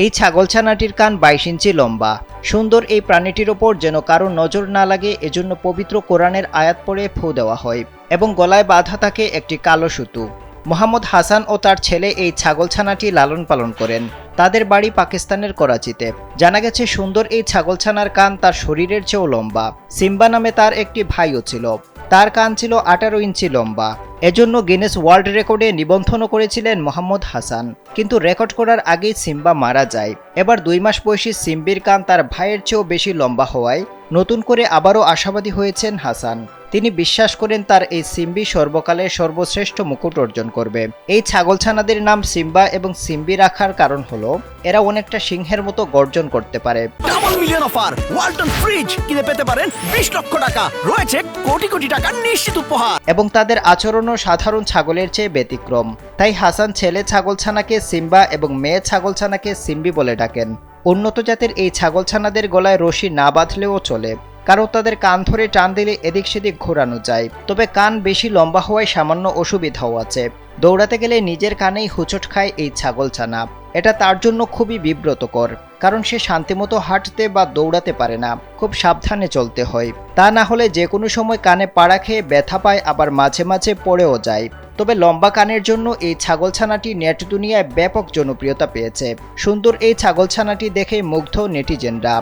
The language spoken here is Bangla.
এই ছাগলছানাটির কান 22 ইঞ্চি লম্বা। সুন্দর এই প্রাণীটির ওপর যেন কারো নজর না লাগে এজন্য পবিত্র কোরআনের আয়াত পড়ে ফু দেওয়া হয় এবং গলায় বাঁধা থাকে একটি কালো সুতো। মোহাম্মদ হাসান ও তার ছেলে এই ছাগলছানাটি লালন পালন করেন। তাদের বাড়ি পাকিস্তানের করাচিতে। জানা গেছে সুন্দর এই ছাগলছানার কান তার শরীরের চেয়েও লম্বা। সিম্বা নামে তার একটি ভাইও ছিল, তার কান ছিল 18 ইঞ্চি লম্বা। এজন্য গিনেস ওয়ার্ল্ড রেকর্ডে নিবন্ধনও করেছিলেন মোহাম্মদ হাসান। কিন্তু রেকর্ড করার আগেই সিম্বা মারা যায়। এবার 2 মাস বয়সী সিম্বির কান তার ভাইয়ের চেয়েও বেশি লম্বা হওয়ায় নতুন করে আবারও আশাবাদী হয়েছেন হাসান। তিনি বিশ্বাস করেন তার এই সিম্বি সর্বকালের সর্বশ্রেষ্ঠ মুকুট অর্জন করবে। এই ছাগলছানাদের নাম সিম্বা এবং সিম্বি রাখার কারণ হলো এরা অনেকটা সিংহের মতো গর্জন করতে পারে। Double million offer Walton fridge কিনে পেতে পারেন 20 লক্ষ টাকা, রয়েছে কোটি কোটি টাকার নিশ্চিত উপহার। এবং তাদের আচরণও সাধারণ ছাগলের চেয়ে ব্যতিক্রম। তাই হাসান ছেলে ছাগলছানাকে সিম্বা এবং মেয়ে ছাগলছানাকে সিম্বি বলে ডাকেন। উন্নত জাতের এই ছাগলছানাদের গলায় রশি না বাঁধলেও চলে, কারণ তাদের কান ধরে টান দিলে এদিক সেদিক ঘোরানো যায়। তবে কান বেশি লম্বা হওয়ায় সামান্য অসুবিধাও আছে। দৌড়াতে গেলে নিজের কানেই হোঁচট খায় এই ছাগলছানা। এটা তার জন্য খুবই বিব্রতকর, কারণ সে শান্তিমতো হাঁটতে বা দৌড়াতে পারে না, খুব সাবধানে চলতে হয়। তা না হলে যে কোনো সময় কানে পাড়া খেয়ে ব্যথা পায়, আবার মাঝে মাঝে পড়েও যায়। তবে লম্বা কানের জন্য এই ছাগলছানাটি নেট দুনিয়ায় ব্যাপক জনপ্রিয়তা পেয়েছে। সুন্দর এই ছাগলছানাটি দেখে মুগ্ধ নেটিজেনরা।